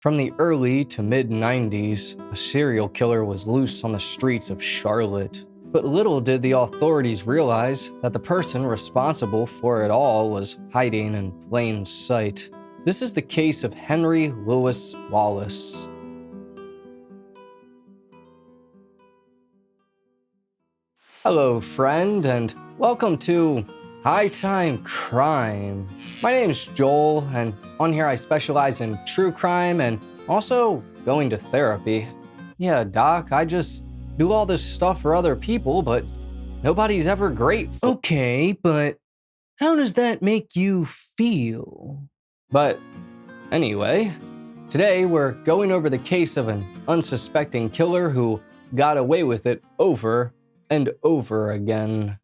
From the early to mid-90s, a serial killer was loose on the streets of Charlotte. But little did the authorities realize that the person responsible for it all was hiding in plain sight. This is the case of Henry Louis Wallace. Hello, friend, and welcome to High Time Crime. My name's Joel, and on here I specialize in true crime and also going to therapy. Yeah, Doc, I just do all this stuff for other people, but nobody's ever grateful. Okay, but how does that make you feel? But anyway, today we're going over the case of an unsuspecting killer who got away with it over and over again.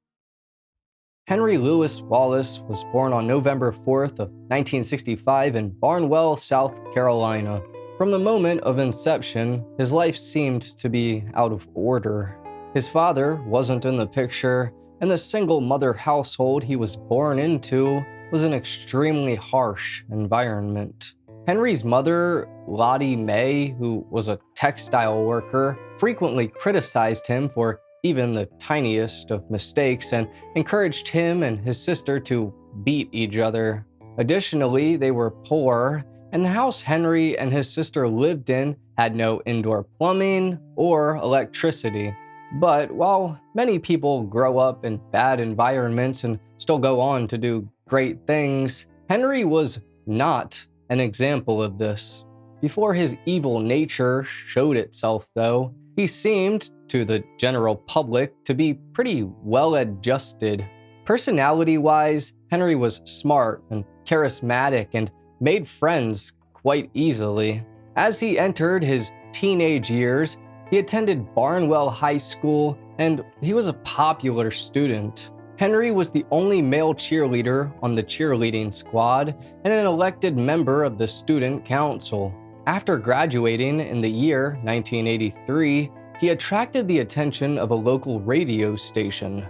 Henry Louis Wallace was born on November 4th of 1965 in Barnwell, South Carolina. From the moment of inception, his life seemed to be out of order. His father wasn't in the picture, and the single mother household he was born into was an extremely harsh environment. Henry's mother, Lottie Mae, who was a textile worker, frequently criticized him for even the tiniest of mistakes and encouraged him and his sister to beat each other. Additionally, they were poor, and the house Henry and his sister lived in had no indoor plumbing or electricity. But while many people grow up in bad environments and still go on to do great things, Henry was not an example of this. Before his evil nature showed itself, though, he seemed, to the general public, to be pretty well-adjusted. Personality-wise, Henry was smart and charismatic and made friends quite easily. As he entered his teenage years, he attended Barnwell High School, and he was a popular student. Henry was the only male cheerleader on the cheerleading squad and an elected member of the student council. After graduating in the year 1983, he attracted the attention of a local radio station.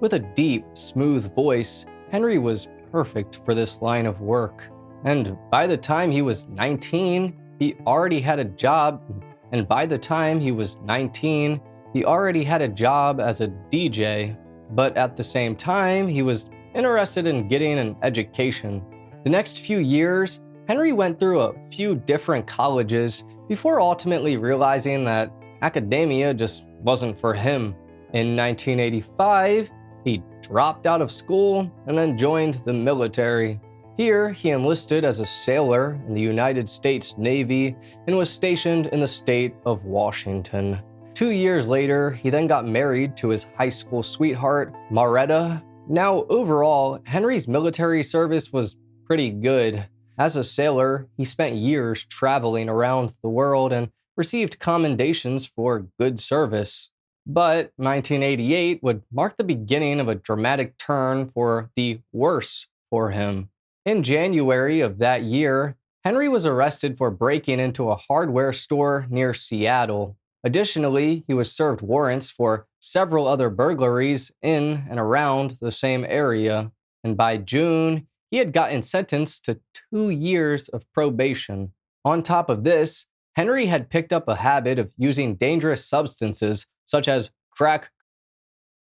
With a deep, smooth voice, Henry was perfect for this line of work. And by the time he was 19, he already had a job. And by the time he was 19, he already had a job as a DJ. But at the same time, he was interested in getting an education. The next few years, Henry went through a few different colleges before ultimately realizing that academia just wasn't for him. In 1985, he dropped out of school and then joined the military. Here, he enlisted as a sailor in the United States Navy and was stationed in the state of Washington. 2 years later, he then got married to his high school sweetheart, Maretta. Now, overall, Henry's military service was pretty good. As a sailor, he spent years traveling around the world and received commendations for good service. But 1988 would mark the beginning of a dramatic turn for the worse for him. In January of that year, Henry was arrested for breaking into a hardware store near Seattle. Additionally, he was served warrants for several other burglaries in and around the same area. And by June, he had gotten sentenced to 2 years of probation. On top of this, Henry had picked up a habit of using dangerous substances such as crack.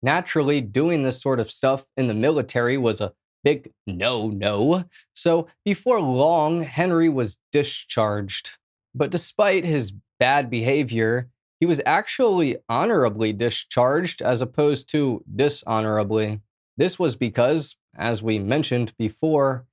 Naturally, doing this sort of stuff in the military was a big no-no, so before long, Henry was discharged. But despite his bad behavior, he was actually honorably discharged as opposed to dishonorably. This was because, as we mentioned before,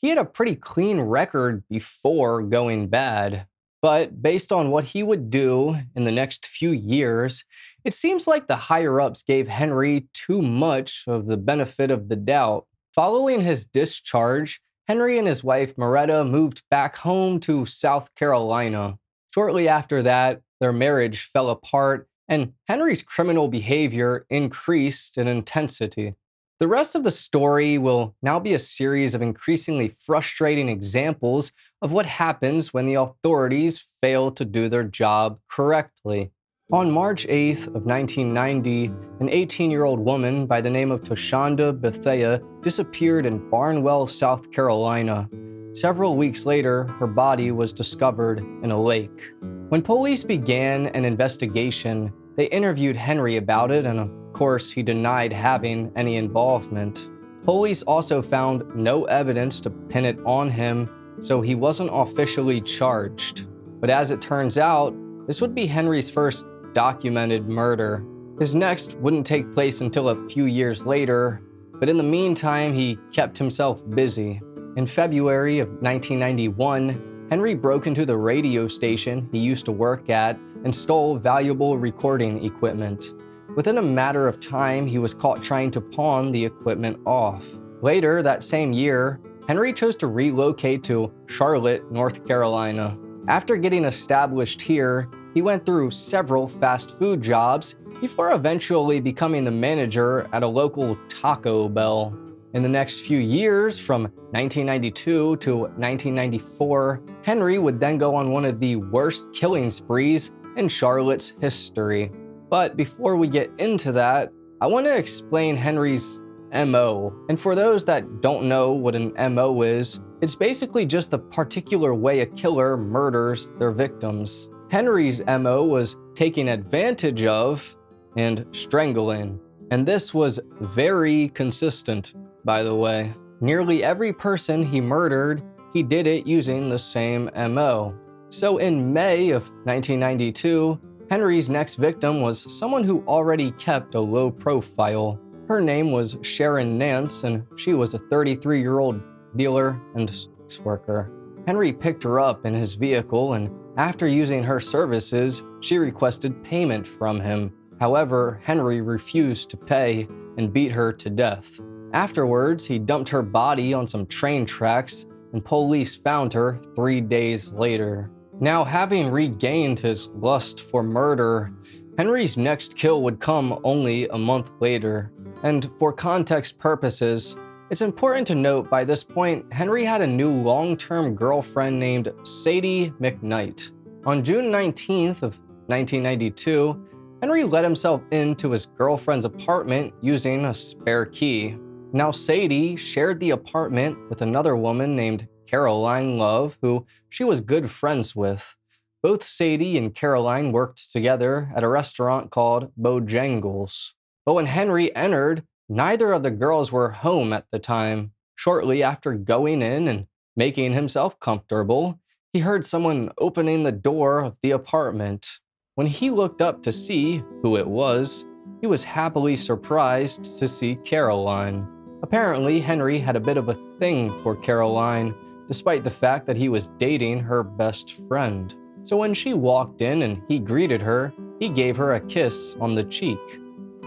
he had a pretty clean record before going bad. But based on what he would do in the next few years, it seems like the higher-ups gave Henry too much of the benefit of the doubt. Following his discharge, Henry and his wife Maretta moved back home to South Carolina. Shortly after that, their marriage fell apart, and Henry's criminal behavior increased in intensity. The rest of the story will now be a series of increasingly frustrating examples of what happens when the authorities fail to do their job correctly. On March 8th of 1990, an 18-year-old woman by the name of Toshonda Bethea disappeared in Barnwell, South Carolina. Several weeks later, her body was discovered in a lake. When police began an investigation, they interviewed Henry about it, and of course, he denied having any involvement. Police also found no evidence to pin it on him, so he wasn't officially charged. But as it turns out, this would be Henry's first documented murder. His next wouldn't take place until a few years later, but in the meantime, he kept himself busy. In February of 1991, Henry broke into the radio station he used to work at and stole valuable recording equipment. Within a matter of time, he was caught trying to pawn the equipment off. Later that same year, Henry chose to relocate to Charlotte, North Carolina. After getting established here, he went through several fast food jobs before eventually becoming the manager at a local Taco Bell. In the next few years, from 1992 to 1994, Henry would then go on one of the worst killing sprees in Charlotte's history. But before we get into that, I want to explain Henry's MO. And for those that don't know what an MO is, it's basically just the particular way a killer murders their victims. Henry's MO was taking advantage of and strangling. And this was very consistent, by the way. Nearly every person he murdered, he did it using the same MO. So in May of 1992, Henry's next victim was someone who already kept a low profile. Her name was Sharon Nance, and she was a 33-year-old dealer and sex worker. Henry picked her up in his vehicle, and after using her services, she requested payment from him. However, Henry refused to pay and beat her to death. Afterwards, he dumped her body on some train tracks, and police found her 3 days later. Now, having regained his lust for murder, Henry's next kill would come only a month later. And for context purposes, it's important to note by this point, Henry had a new long-term girlfriend named Sadie McKnight. On June 19th of 1992, Henry let himself into his girlfriend's apartment using a spare key. Now, Sadie shared the apartment with another woman named Caroline Love, who she was good friends with. Both Sadie and Caroline worked together at a restaurant called Bojangles. But when Henry entered, neither of the girls were home at the time. Shortly after going in and making himself comfortable, he heard someone opening the door of the apartment. When he looked up to see who it was, he was happily surprised to see Caroline. Apparently, Henry had a bit of a thing for Caroline, despite the fact that he was dating her best friend. So when she walked in and he greeted her, he gave her a kiss on the cheek.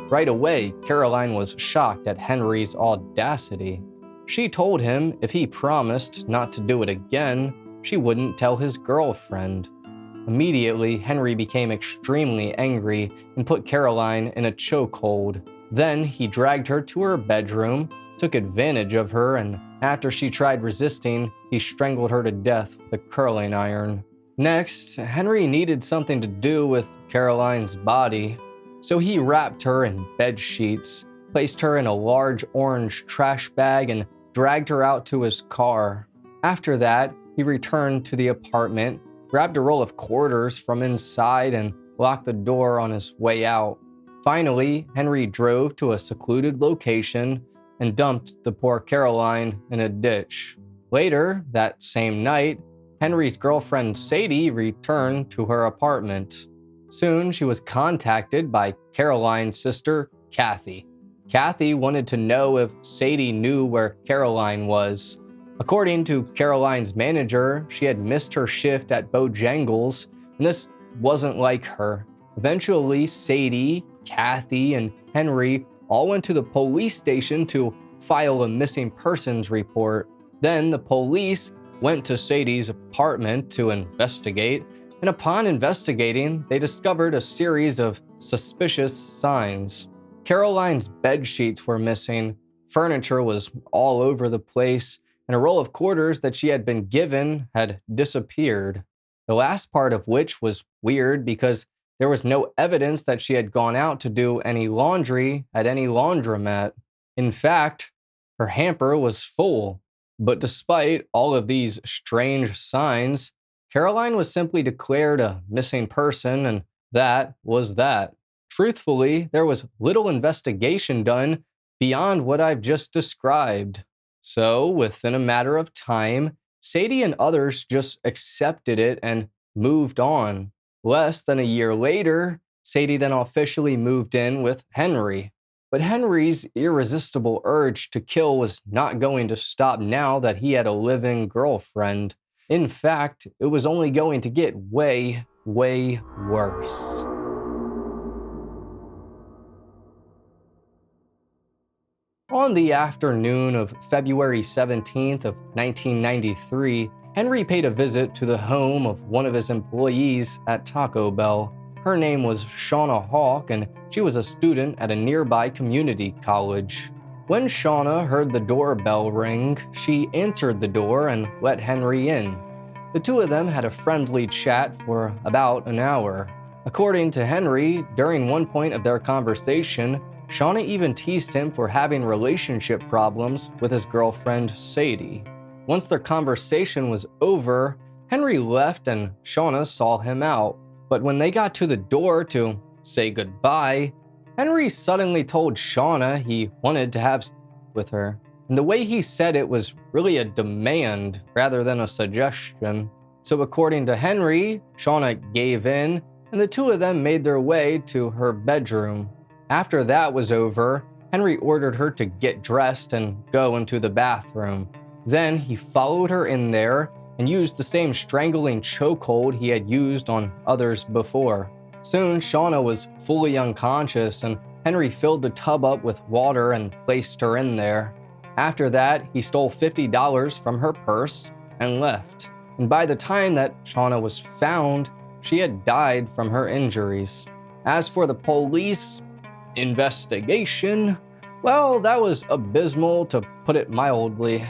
Right away, Caroline was shocked at Henry's audacity. She told him if he promised not to do it again, she wouldn't tell his girlfriend. Immediately, Henry became extremely angry and put Caroline in a chokehold. Then he dragged her to her bedroom, took advantage of her, and after she tried resisting, he strangled her to death with a curling iron. Next, Henry needed something to do with Caroline's body, so he wrapped her in bed sheets, placed her in a large orange trash bag, and dragged her out to his car. After that, he returned to the apartment, grabbed a roll of quarters from inside, and locked the door on his way out. Finally, Henry drove to a secluded location and dumped the poor Caroline in a ditch. Later, that same night, Henry's girlfriend Sadie returned to her apartment. Soon, she was contacted by Caroline's sister, Kathy. Kathy wanted to know if Sadie knew where Caroline was. According to Caroline's manager, she had missed her shift at Bojangles, and this wasn't like her. Eventually, Sadie, Kathy, and Henry all went to the police station to file a missing persons report. Then the police went to Sadie's apartment to investigate, and upon investigating, they discovered a series of suspicious signs. Caroline's bed sheets were missing, furniture was all over the place, and a roll of quarters that she had been given had disappeared. The last part of which was weird because there was no evidence that she had gone out to do any laundry at any laundromat. In fact, her hamper was full. But despite all of these strange signs, Caroline was simply declared a missing person, and that was that. Truthfully, there was little investigation done beyond what I've just described. So, within a matter of time, Sadie and others just accepted it and moved on. Less than a year later, Sadie then officially moved in with Henry. But Henry's irresistible urge to kill was not going to stop now that he had a living girlfriend. In fact, it was only going to get way, way worse. On the afternoon of February 17th of 1993, Henry paid a visit to the home of one of his employees at Taco Bell. Her name was Shauna Hawk, and she was a student at a nearby community college. When Shauna heard the doorbell ring, she entered the door and let Henry in. The two of them had a friendly chat for about an hour. According to Henry, during one point of their conversation, Shauna even teased him for having relationship problems with his girlfriend, Sadie. Once their conversation was over, Henry left and Shauna saw him out. But when they got to the door to say goodbye, Henry suddenly told Shauna he wanted to have sex with her. And the way he said it was really a demand rather than a suggestion. So according to Henry, Shauna gave in, and the two of them made their way to her bedroom. After that was over, Henry ordered her to get dressed and go into the bathroom. Then he followed her in there and used the same strangling chokehold he had used on others before. Soon, Shauna was fully unconscious, and Henry filled the tub up with water and placed her in there. After that, he stole $50 from her purse and left. And by the time that Shauna was found, she had died from her injuries. As for the police investigation, well, that was abysmal to put it mildly.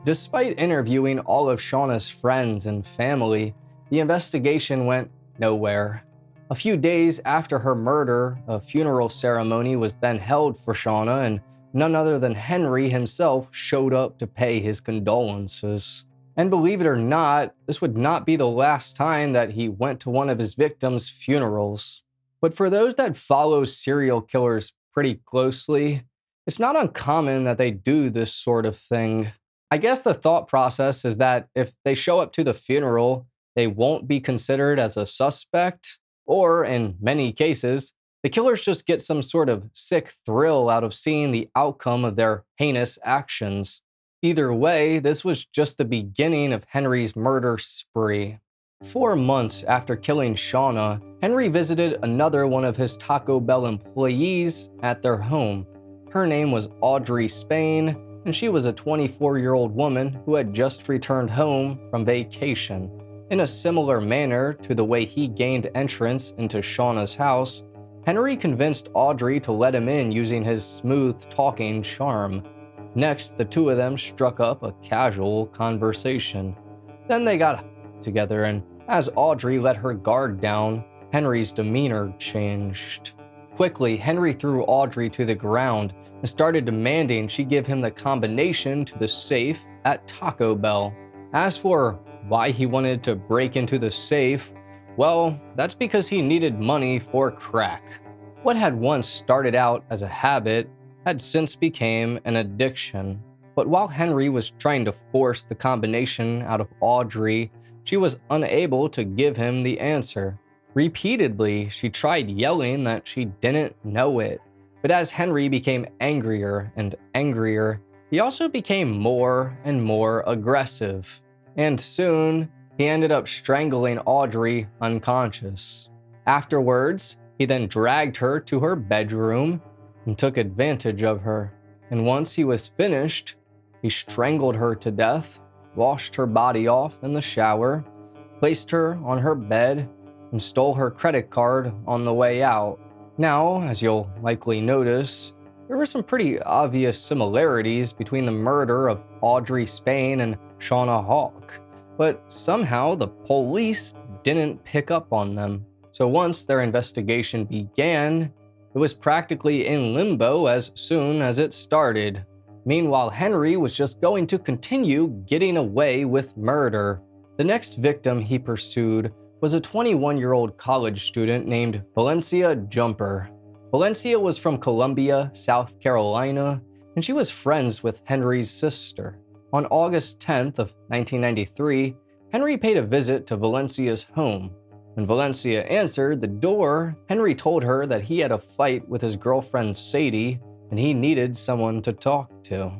Despite interviewing all of Shauna's friends and family, the investigation went nowhere. A few days after her murder, a funeral ceremony was then held for Shauna, and none other than Henry himself showed up to pay his condolences. And believe it or not, this would not be the last time that he went to one of his victims' funerals. But for those that follow serial killers pretty closely, it's not uncommon that they do this sort of thing. I guess the thought process is that if they show up to the funeral, they won't be considered as a suspect, or in many cases, the killers just get some sort of sick thrill out of seeing the outcome of their heinous actions. Either way, this was just the beginning of Henry's murder spree. 4 months after killing Shauna, Henry visited another one of his Taco Bell employees at their home. Her name was Audrey Spain, and she was a 24-year-old woman who had just returned home from vacation. In a similar manner to the way he gained entrance into Shauna's house, Henry convinced Audrey to let him in using his smooth-talking charm. Next, the two of them struck up a casual conversation. Then they got together, and as Audrey let her guard down, Henry's demeanor changed. Quickly, Henry threw Audrey to the ground and started demanding she give him the combination to the safe at Taco Bell. As for why he wanted to break into the safe, well, that's because he needed money for crack. What had once started out as a habit had since become an addiction. But while Henry was trying to force the combination out of Audrey, she was unable to give him the answer. Repeatedly, she tried yelling that she didn't know it. But as Henry became angrier and angrier, he also became more and more aggressive. And soon, he ended up strangling Audrey unconscious. Afterwards, he then dragged her to her bedroom and took advantage of her. And once he was finished, he strangled her to death, washed her body off in the shower, placed her on her bed, and stole her credit card on the way out. Now, as you'll likely notice, there were some pretty obvious similarities between the murder of Audrey Spain and Shauna Hawk, but somehow the police didn't pick up on them. So once their investigation began, it was practically in limbo as soon as it started. Meanwhile, Henry was just going to continue getting away with murder. The next victim he pursued was a 21-year-old college student named Valencia Jumper. Valencia was from Columbia, South Carolina, and she was friends with Henry's sister. On August 10th of 1993, Henry paid a visit to Valencia's home. When Valencia answered the door, Henry told her that he had a fight with his girlfriend Sadie and he needed someone to talk to.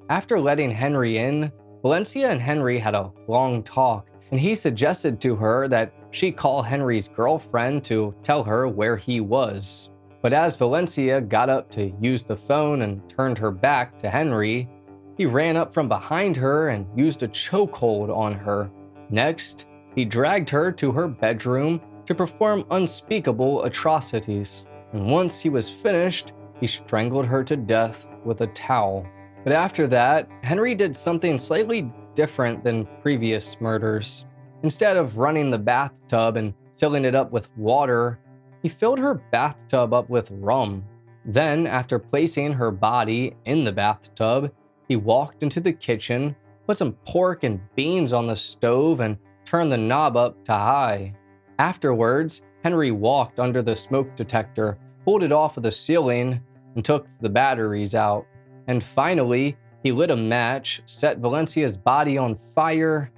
After letting Henry in, Valencia and Henry had a long talk, and he suggested to her that she call Henry's girlfriend to tell her where he was. But as Valencia got up to use the phone and turned her back to Henry, he ran up from behind her and used a chokehold on her. Next, he dragged her to her bedroom to perform unspeakable atrocities. And once he was finished, he strangled her to death with a towel. But after that, Henry did something slightly different than previous murders. Instead of running the bathtub and filling it up with water, he filled her bathtub up with rum. Then, after placing her body in the bathtub, he walked into the kitchen, put some pork and beans on the stove, and turned the knob up to high. Afterwards, Henry walked under the smoke detector, pulled it off of the ceiling, and took the batteries out. And finally, he lit a match, set Valencia's body on fire,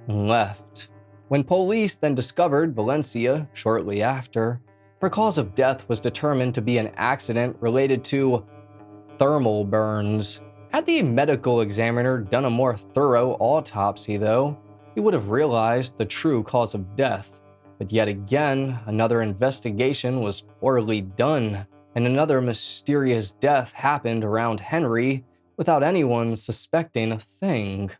and left. When police then discovered Valencia shortly after, her cause of death was determined to be an accident related to thermal burns. Had the medical examiner done a more thorough autopsy, though, he would have realized the true cause of death. But yet again, another investigation was poorly done, and another mysterious death happened around Henry without anyone suspecting a thing.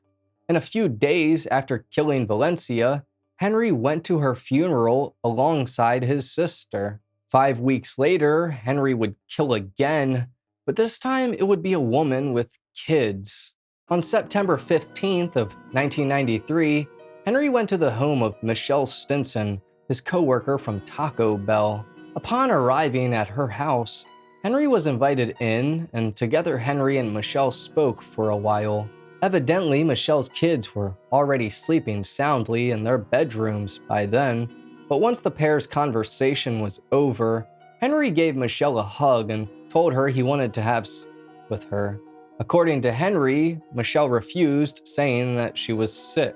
And a few days after killing Valencia, Henry went to her funeral alongside his sister. 5 weeks later, Henry would kill again, but this time it would be a woman with kids. On September 15th of 1993, Henry went to the home of Michelle Stinson, his coworker from Taco Bell. Upon arriving at her house, Henry was invited in, and together Henry and Michelle spoke for a while. Evidently, Michelle's kids were already sleeping soundly in their bedrooms by then, but once the pair's conversation was over, Henry gave Michelle a hug and told her he wanted to have sex with her. According to Henry, Michelle refused, saying that she was sick.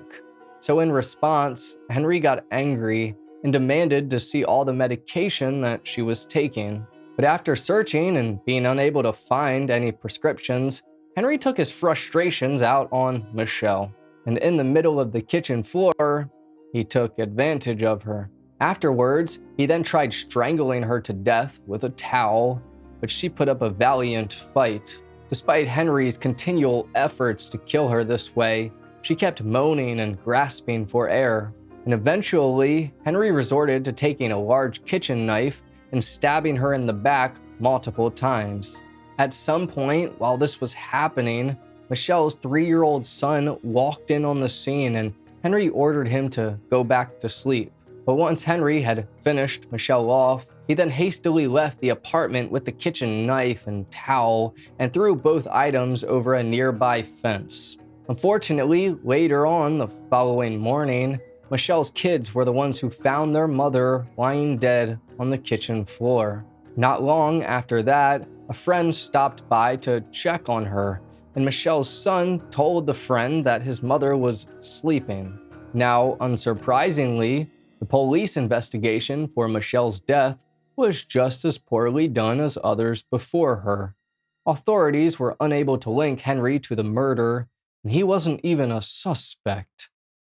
So in response, Henry got angry and demanded to see all the medication that she was taking. But after searching and being unable to find any prescriptions, Henry took his frustrations out on Michelle. And in the middle of the kitchen floor, he took advantage of her. Afterwards, he then tried strangling her to death with a towel, but she put up a valiant fight. Despite Henry's continual efforts to kill her this way, she kept moaning and grasping for air. And eventually, Henry resorted to taking a large kitchen knife and stabbing her in the back multiple times. At some point, while this was happening, Michelle's 3-year-old son walked in on the scene and Henry ordered him to go back to sleep. But once Henry had finished Michelle off, he then hastily left the apartment with the kitchen knife and towel and threw both items over a nearby fence. Unfortunately, later on the following morning, Michelle's kids were the ones who found their mother lying dead on the kitchen floor. Not long after that, a friend stopped by to check on her, and Michelle's son told the friend that his mother was sleeping. Now, unsurprisingly, the police investigation for Michelle's death was just as poorly done as others before her. Authorities were unable to link Henry to the murder, and he wasn't even a suspect.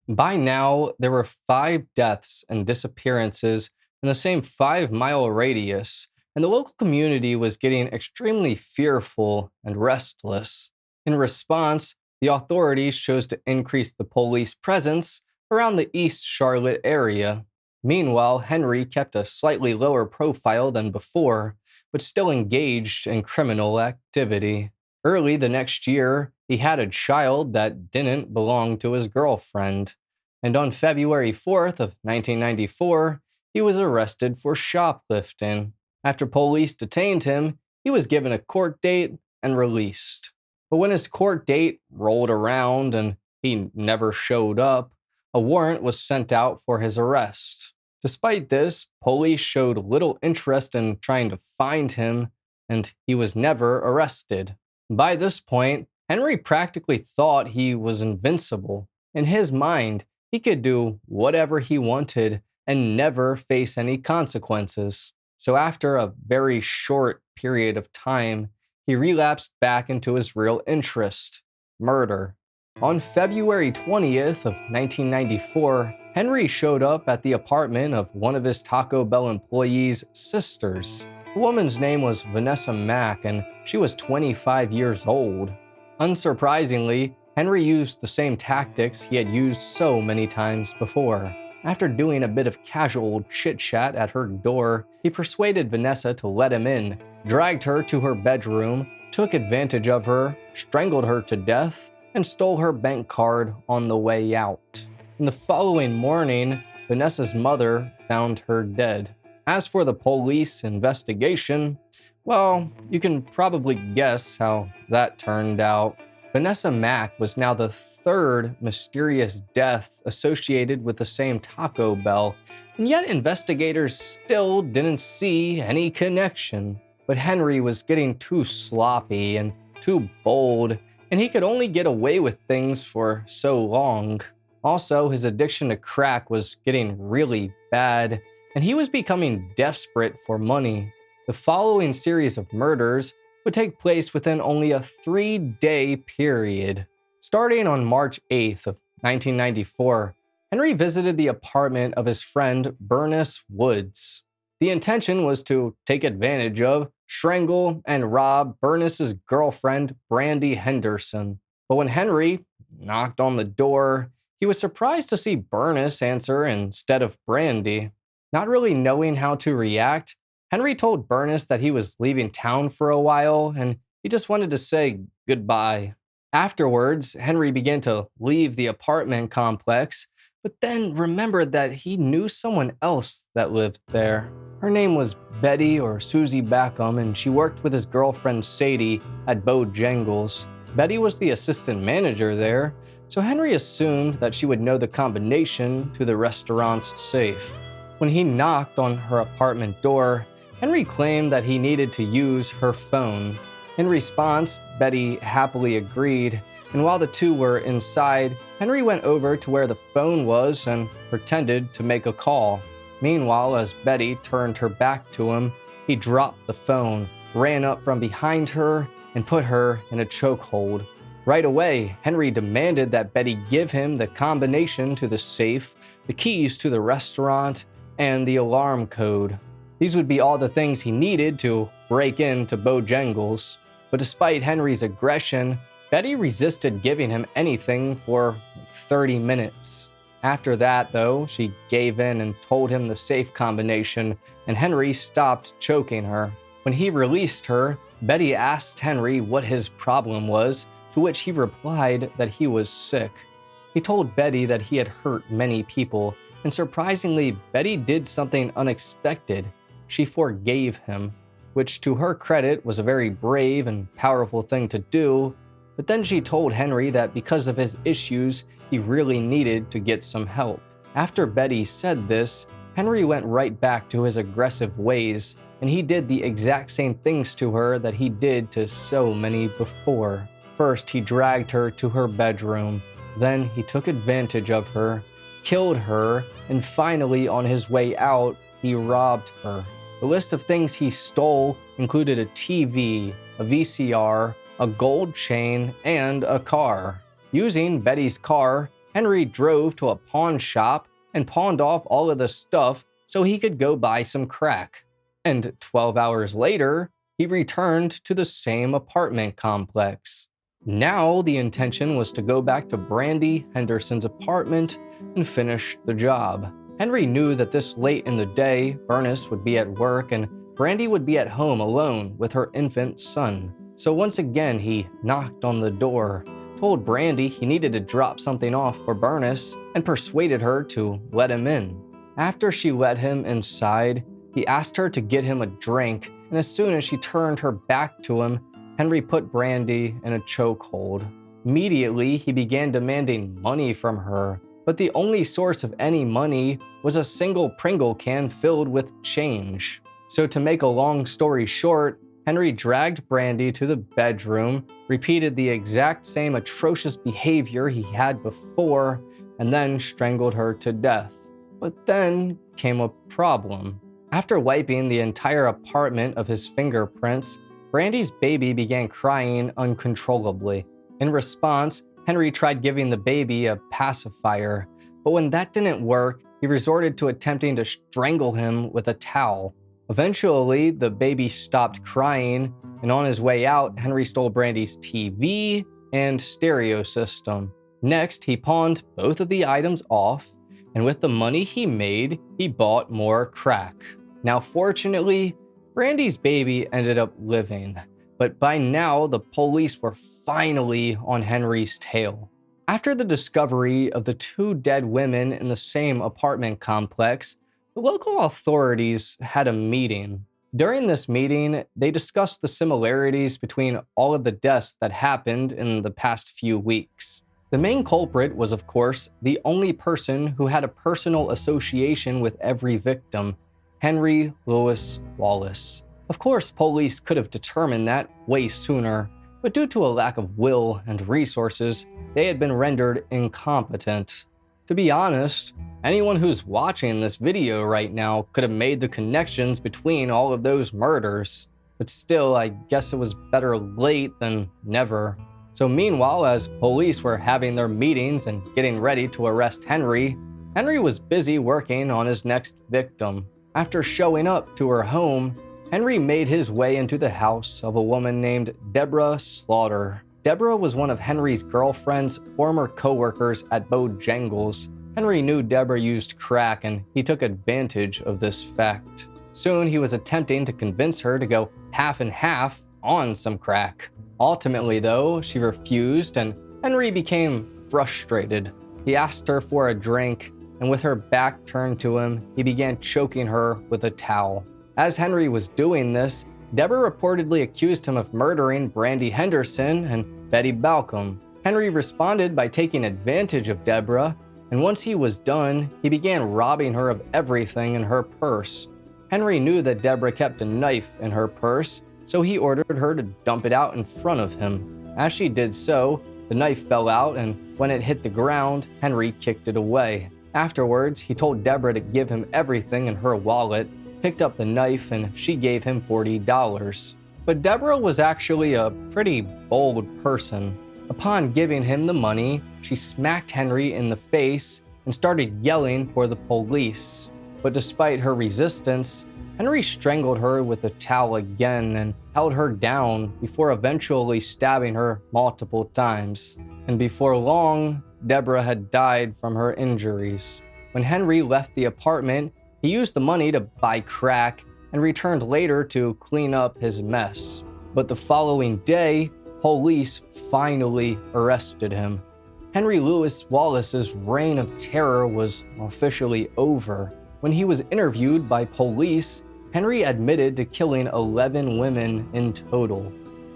By now, there were 5 deaths and disappearances in the same 5-mile radius, and the local community was getting extremely fearful and restless. In response, the authorities chose to increase the police presence around the East Charlotte area. Meanwhile, Henry kept a slightly lower profile than before, but still engaged in criminal activity. Early the next year, he had a child that didn't belong to his girlfriend. And on February 4th of 1994, he was arrested for shoplifting. After police detained him, he was given a court date and released. But when his court date rolled around and he never showed up, a warrant was sent out for his arrest. Despite this, police showed little interest in trying to find him, and he was never arrested. By this point, Henry practically thought he was invincible. In his mind, he could do whatever he wanted and never face any consequences. So after a very short period of time, he relapsed back into his real interest, murder. On February 20th of 1994, Henry showed up at the apartment of one of his Taco Bell employees' sisters. The woman's name was Vanessa Mack, and she was 25 years old. Unsurprisingly, Henry used the same tactics he had used so many times before. After doing a bit of casual chit-chat at her door, he persuaded Vanessa to let him in, dragged her to her bedroom, took advantage of her, strangled her to death, and stole her bank card on the way out. And the following morning, Vanessa's mother found her dead. As for the police investigation, well, you can probably guess how that turned out. Vanessa Mack was now the third mysterious death associated with the same Taco Bell, and yet investigators still didn't see any connection. But Henry was getting too sloppy and too bold, and he could only get away with things for so long. Also, his addiction to crack was getting really bad, and he was becoming desperate for money. The following series of murders would take place within only a 3-day period. Starting on March 8th of 1994, Henry visited the apartment of his friend Bernice Woods. The intention was to take advantage of, strangle, and rob Bernice's girlfriend, Brandy Henderson. But when Henry knocked on the door, he was surprised to see Bernice answer instead of Brandy. Not really knowing how to react, Henry told Bernice that he was leaving town for a while and he just wanted to say goodbye. Afterwards, Henry began to leave the apartment complex, but then remembered that he knew someone else that lived there. Her name was Betty or Susie Backham, and she worked with his girlfriend Sadie at Bojangles. Betty was the assistant manager there, so Henry assumed that she would know the combination to the restaurant's safe. When he knocked on her apartment door, Henry claimed that he needed to use her phone. In response, Betty happily agreed, and while the two were inside, Henry went over to where the phone was and pretended to make a call. Meanwhile, as Betty turned her back to him, he dropped the phone, ran up from behind her, and put her in a chokehold. Right away, Henry demanded that Betty give him the combination to the safe, the keys to the restaurant, and the alarm code. These would be all the things he needed to break into Bojangles. But despite Henry's aggression, Betty resisted giving him anything for 30 minutes. After that, though, she gave in and told him the safe combination, and Henry stopped choking her. When he released her, Betty asked Henry what his problem was, to which he replied that he was sick. He told Betty that he had hurt many people, and surprisingly, Betty did something unexpected. She forgave him, which to her credit was a very brave and powerful thing to do, but then she told Henry that because of his issues, he really needed to get some help. After Betty said this, Henry went right back to his aggressive ways, and he did the exact same things to her that he did to so many before. First, he dragged her to her bedroom. Then he took advantage of her, killed her, and finally, on his way out, he robbed her. The list of things he stole included a TV, a VCR, a gold chain, and a car. Using Betty's car, Henry drove to a pawn shop and pawned off all of the stuff so he could go buy some crack. And 12 hours later, he returned to the same apartment complex. Now the intention was to go back to Brandy Henderson's apartment and finish the job. Henry knew that this late in the day, Bernice would be at work and Brandy would be at home alone with her infant son. So once again, he knocked on the door, told Brandy he needed to drop something off for Bernice, and persuaded her to let him in. After she let him inside, he asked her to get him a drink, and as soon as she turned her back to him, Henry put Brandy in a chokehold. Immediately, he began demanding money from her, but the only source of any money was a single Pringle can filled with change. So to make a long story short, Henry dragged Brandy to the bedroom, repeated the exact same atrocious behavior he had before, and then strangled her to death. But then came a problem. After wiping the entire apartment of his fingerprints, Brandy's baby began crying uncontrollably. In response, Henry tried giving the baby a pacifier, but when that didn't work, he resorted to attempting to strangle him with a towel. Eventually, the baby stopped crying, and on his way out, Henry stole Brandy's TV and stereo system. Next, he pawned both of the items off, and with the money he made, he bought more crack. Now, fortunately, Brandy's baby ended up living, but by now, the police were finally on Henry's tail. After the discovery of the 2 dead women in the same apartment complex, the local authorities had a meeting. During this meeting, they discussed the similarities between all of the deaths that happened in the past few weeks. The main culprit was, of course, the only person who had a personal association with every victim, Henry Louis Wallace. Of course, police could have determined that way sooner, but due to a lack of will and resources, they had been rendered incompetent. To be honest, anyone who's watching this video right now could have made the connections between all of those murders. But still, I guess it was better late than never. So meanwhile, as police were having their meetings and getting ready to arrest Henry, Henry was busy working on his next victim. After showing up to her home, Henry made his way into the house of a woman named Deborah Slaughter. Deborah was one of Henry's girlfriend's former co-workers at Bojangles. Henry knew Deborah used crack, and he took advantage of this fact. Soon, he was attempting to convince her to go half and half on some crack. Ultimately, though, she refused, and Henry became frustrated. He asked her for a drink, and with her back turned to him, he began choking her with a towel. As Henry was doing this, Deborah reportedly accused him of murdering Brandy Henderson and Betty Balcom. Henry responded by taking advantage of Deborah, and once he was done, he began robbing her of everything in her purse. Henry knew that Deborah kept a knife in her purse, so he ordered her to dump it out in front of him. As she did so, the knife fell out, and when it hit the ground, Henry kicked it away. Afterwards, he told Deborah to give him everything in her wallet, picked up the knife, and she gave him $40. But Deborah was actually a pretty bold person. Upon giving him the money, she smacked Henry in the face and started yelling for the police. But despite her resistance, Henry strangled her with a towel again and held her down before eventually stabbing her multiple times. And before long, Deborah had died from her injuries. When Henry left the apartment, he used the money to buy crack and returned later to clean up his mess. But the following day, police finally arrested him. Henry Louis Wallace's reign of terror was officially over. When he was interviewed by police, Henry admitted to killing 11 women in total.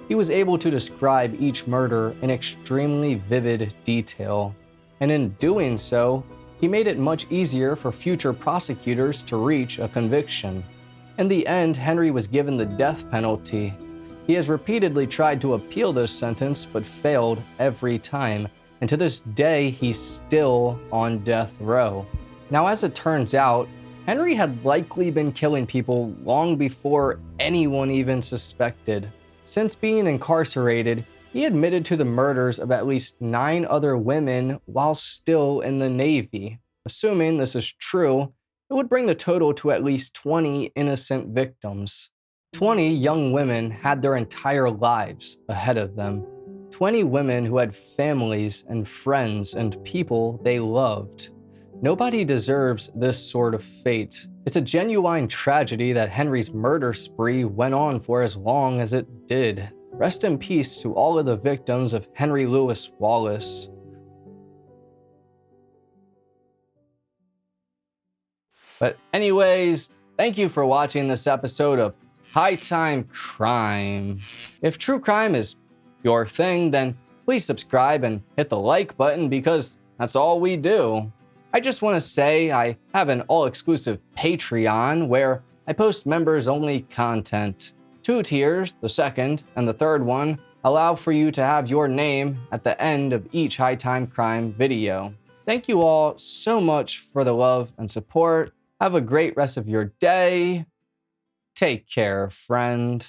He was able to describe each murder in extremely vivid detail, and in doing so, he made it much easier for future prosecutors to reach a conviction. In the end, Henry was given the death penalty. He has repeatedly tried to appeal this sentence, but failed every time, and to this day, he's still on death row. Now, as it turns out, Henry had likely been killing people long before anyone even suspected. Since being incarcerated, he admitted to the murders of at least 9 other women while still in the Navy. Assuming this is true, it would bring the total to at least 20 innocent victims. 20 young women had their entire lives ahead of them. 20 women who had families and friends and people they loved. Nobody deserves this sort of fate. It's a genuine tragedy that Henry's murder spree went on for as long as it did. Rest in peace to all of the victims of Henry Louis Wallace. But anyways, thank you for watching this episode of High Time Crime. If true crime is your thing, then please subscribe and hit the like button because that's all we do. I just want to say I have an all-exclusive Patreon where I post members-only content. 2 tiers, the second and the third one, allow for you to have your name at the end of each High Time Crime video. Thank you all so much for the love and support. Have a great rest of your day. Take care, friend.